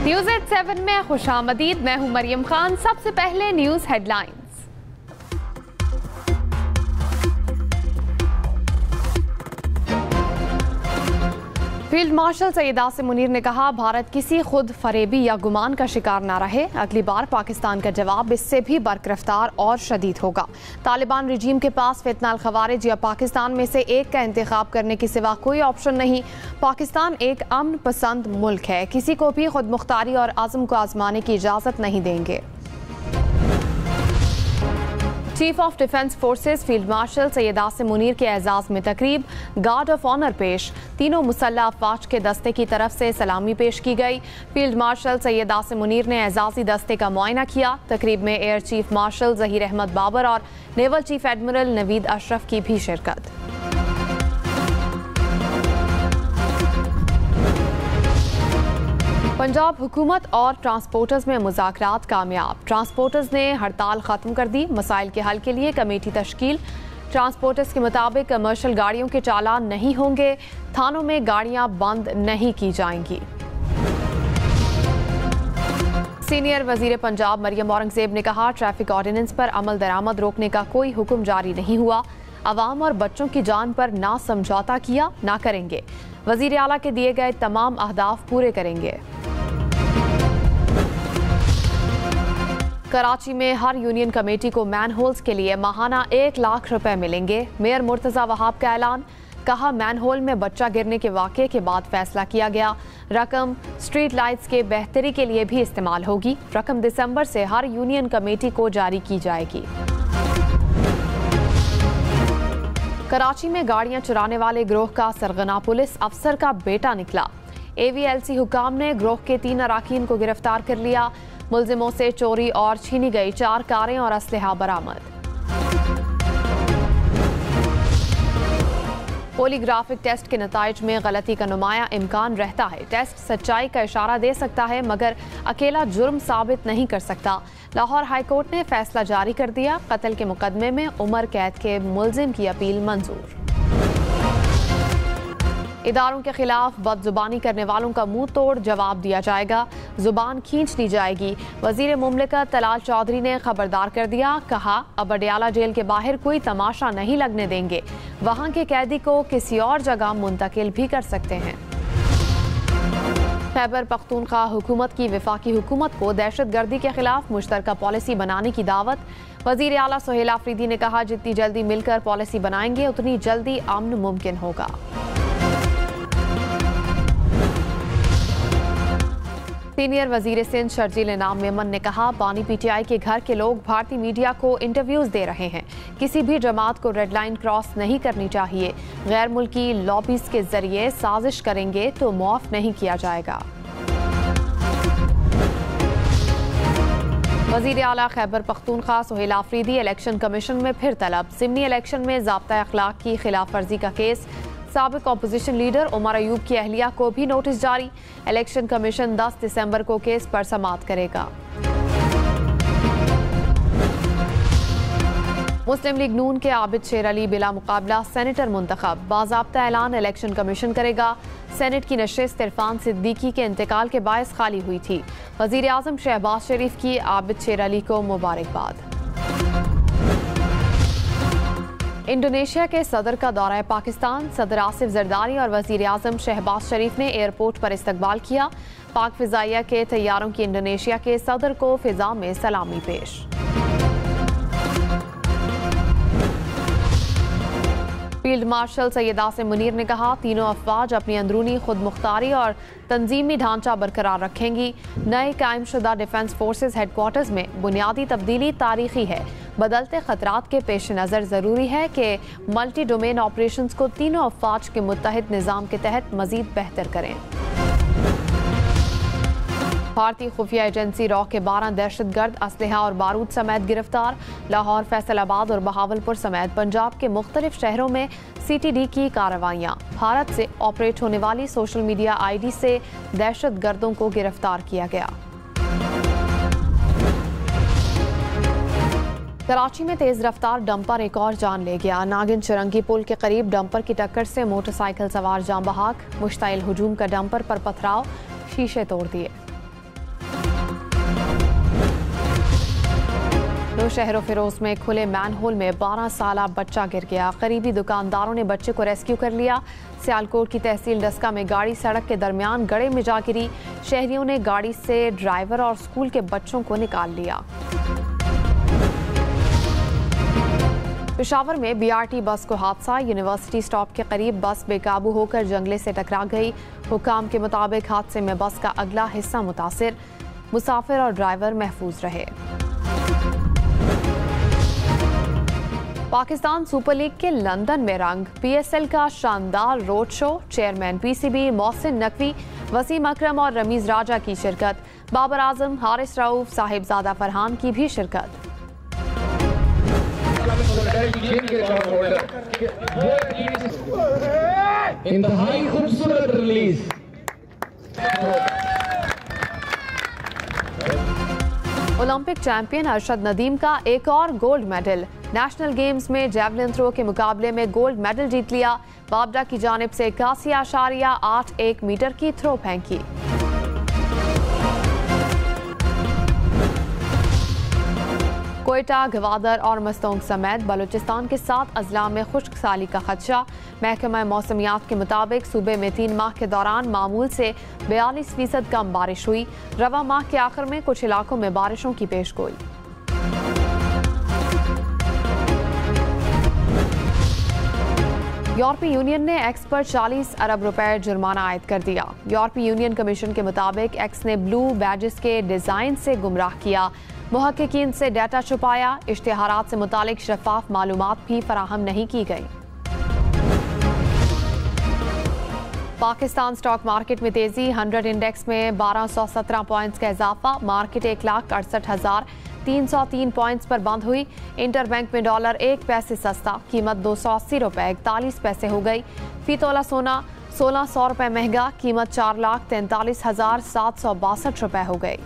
News eight 7 में खुशामदीद। मैं हूं मरियम खान। सबसे पहले news headlines. Field marshal Syed Asim Munir ने कहा, भारत किसी खुद फरेबी या गुमान का शिकार ना रहे। अगली बार पाकिस्तान का जवाब इससे भी बरकरफ्तार और शदीद होगा। तालिबान रजीम के पास फितनाल खवारिज या पाकिस्तान में से एक का इंतखाब करने के सिवा कोई ऑप्शन नहीं। पाकिस्तान एक अमन पसंद मुल्क है, किसी को भी खुद मुख्तारी और आज़म को आजमाने की इजाज़त नहीं देंगे। Chief of defence forces field marshal Syed Asim Munir के एजाज में तकरीब, गार्ड ऑफ ऑनर पेश। तीनों मुसल्लह अफवाज के दस्ते की तरफ से सलामी पेश की गई। फील्ड मार्शल सैयद आसिम मुनीर ने एजाजी दस्ते का मुआयना किया। तकरीब में air chief marshal Zaheer Ahmed Babar और naval chief admiral Naveed Ashraf की भी शिरकत। पंजाब हुकूमत और ट्रांसपोर्टर्स में मुज़ाकरात कामयाब। ट्रांसपोर्टर्स ने हड़ताल ख़त्म कर दी। मसाइल के हल के लिए कमेटी तश्कील। ट्रांसपोर्टर्स के मुताबिक कमर्शियल गाड़ियों के चालान नहीं होंगे। थानों में गाड़ियां बंद नहीं की जाएंगी। सीनियर वजीर पंजाब मरियम औरंगजेब ने कहा, ट्रैफिक ऑर्डिनेंस पर अमल दरामद रोकने का कोई हुक्म जारी नहीं हुआ। अवाम और बच्चों की जान पर ना समझौता किया, ना करेंगे। वजीर आला के दिए गए तमाम अहदाफ पूरे करेंगे। कराची में हर यूनियन कमेटी को मैन होल्स के लिए माहाना 1 लाख रुपए मिलेंगे। मेयर मुर्तजा वहाब का ऐलान। कहा, मैन होल में बच्चा गिरने के वाक़े के बाद फैसला किया गया। रकम स्ट्रीट लाइट्स के बेहतरी के लिए भी इस्तेमाल होगी। रकम दिसंबर से हर यूनियन कमेटी को जारी की जाएगी। कराची में गाड़ियां चुराने वाले गिरोह का सरगना पुलिस अफसर का बेटा निकला। AVLC हुकाम ने गिरोह के 3 अराकीन को गिरफ्तार कर लिया। मुलजिमों से चोरी और छीनी गई 4 कारें और असलहा बरामद। पॉलीग्राफिक टेस्ट के नताइज में गलती का नुमाया इम्कान रहता है। टेस्ट सच्चाई का इशारा दे सकता है, मगर अकेला जुर्म साबित नहीं कर सकता। लाहौर हाईकोर्ट ने फैसला जारी कर दिया। कत्ल के मुकदमे में उम्र कैद के मुलजिम की अपील मंजूर। इदारों के खिलाफ बदजुबानी करने वालों का मुंह तोड़ जवाब दिया जाएगा। जुबान खींच दी जाएगी। वजीर मुमलिकत तलाल चौधरी ने खबरदार कर दिया। कहा, अब अडयाला जेल के बाहर कोई तमाशा नहीं लगने देंगे। वहां के कैदी को किसी और जगह मुंतकिल भी कर सकते हैं। खैबर पख्तूनख्वा हुकूमत की वफाकी हुकूमत को दहशत गर्दी के खिलाफ मुश्तरका पॉलिसी बनाने की दावत। वजीर आला सुहेल आफरीदी ने कहा, जितनी जल्दी मिलकर पॉलिसी बनाएंगे उतनी जल्दी अमन मुमकिन होगा। सीनियर वजीर सिंध शर्जील इनाम मेमन ने कहा, बानी PTI के घर के लोग भारतीय मीडिया को इंटरव्यूज दे रहे हैं। किसी भी जमात को रेड लाइन क्रॉस नहीं करनी चाहिए। गैर मुल्की लॉबीज के जरिए साजिश करेंगे तो मुआफ नहीं किया जाएगा। वजीर आला खैबर पख्तूनख्वा सुहेल आफरीदी इलेक्शन कमीशन में फिर तलब। ज़िमनी इलेक्शन में ज़ाब्ता अखलाक की खिलाफ वर्जी का केस। साबिक अपोजिशन लीडर उमर अयूब की अहलिया को भी नोटिस जारी। इलेक्शन कमीशन 10 दिसंबर को केस पर समाअत करेगा। मुस्लिम लीग नून के आबिद शेर अली बिला मुकाबला सेनेटर मुंतखब। बाज़ाब्ता ऐलान इलेक्शन कमीशन करेगा। सेनेट की नशिस्त इरफान सिद्दीकी के इंतकाल के बायस खाली हुई थी। वजीर आज़म शहबाज शरीफ की आबिद शेर अली को मुबारकबाद। इंडोनेशिया के सदर का दौरा पाकिस्तान। सदर आसिफ जरदारी और वजीर आज़म शहबाज शरीफ ने एयरपोर्ट पर इस्तकबाल किया। पाक फिजाइया के तैयारों की इंडोनेशिया के सदर को फिजा में सलामी पेश। फील्ड मार्शल सैयद आसिम मुनीर ने कहा, तीनों अफवाज अपनी अंदरूनी खुद मुख्तारी और तंजीमी ढांचा बरकरार रखेंगी। नए कायम शुदा डिफेंस फोर्सेस हेडक्वार्टर्स में बुनियादी तब्दीली तारीखी है। बदलते खतरात के पेश नज़र ज़रूरी है कि मल्टी डोमेन ऑपरेशंस को तीनों अफवाज के मुत्तहिद निज़ाम के तहत मज़ीद बेहतर करें। भारतीय खुफिया एजेंसी रॉ के 12 दहशतगर्द असलहा और बारूद समेत गिरफ्तार। लाहौर, फैसलाबाद और बहावलपुर समेत पंजाब के मुख्तलिफ शहरों में CTD की कार्रवाइयाँ। भारत से ऑपरेट होने वाली सोशल मीडिया ID से दहशतगर्दों को गिरफ्तार किया गया। कराची में तेज रफ्तार डंपर एक और जान ले गया। नागिन चिरंगी पुल के करीब डंपर की टक्कर से मोटरसाइकिल सवार जान बहाक। मुश्ताइल हुजूम का डंपर पर पथराव, शीशे तोड़ दिए। शहर फिरोज में खुले मैनहोल में 12 साल बच्चा गिर गया। करीबी दुकानदारों ने बच्चे को रेस्क्यू कर लिया। सियालकोट की तहसील डस्का में गाड़ी सड़क के दरमियान गड्ढे में जा गिरी। शहरियों ने गाड़ी से ड्राइवर और स्कूल के बच्चों को निकाल लिया। पेशावर में बीआरटी बस को हादसा। यूनिवर्सिटी स्टॉप के करीब बस बेकाबू होकर जंगले से टकरा गई। हुकाम के मुताबिक हादसे में बस का अगला हिस्सा मुतासिर, मुसाफिर और ड्राइवर महफूज रहे। पाकिस्तान सुपर लीग के लंदन में रंग। पीएसएल का शानदार road show. Chairman PCB Mohsin Naqvi, Wasim Akram और रमीज राजा की शिरकत। बाबर आजम, हारिस रऊफ, साहिबजादा फरहान की भी शिरकत। इंतहाई खूबसूरत release. Olympic champion Arshad Nadeem का एक और गोल्ड मेडल। नेशनल गेम्स में जेवलिन थ्रो के मुकाबले में गोल्ड मेडल जीत लिया। बाबरा की जानिब से 81.81 मीटर की थ्रो फेंकी। कोयटा, गवादर और मस्तोंग समेत बलूचिस्तान के 7 अजला में खुश्क साली का खदशा। महकमा मौसमियात के मुताबिक सूबे में 3 माह के दौरान मामूल से 42% कम बारिश हुई। रवा माह के आखिर में कुछ इलाकों में बारिशों की पेशगोई। यूरोपीय यूनियन ने एक्स पर 40 अरब रुपए जुर्माना आयद कर दिया। यूरोपीय यूनियन कमीशन के मुताबिक एक्स ने ब्लू बैजेस के डिजाइन से गुमराह किया, मुहक्किकीन से डाटा छुपाया, इश्तिहारात से मुतालिक शफाफ मालूमात भी फराहम नहीं की गई। पाकिस्तान स्टॉक मार्केट में तेजी। 100 इंडेक्स में 1217 पॉइंट्स का इजाफा। मार्केट 1,68,303 पॉइंट्स पर बंद हुई। इंटरबैंक में डॉलर 1 पैसे सस्ता, कीमत 280 रुपए 41 पैसे हो गई। फी तोला सोना 1600 रुपए महंगा, कीमत 4,43,762 रुपए हो गई।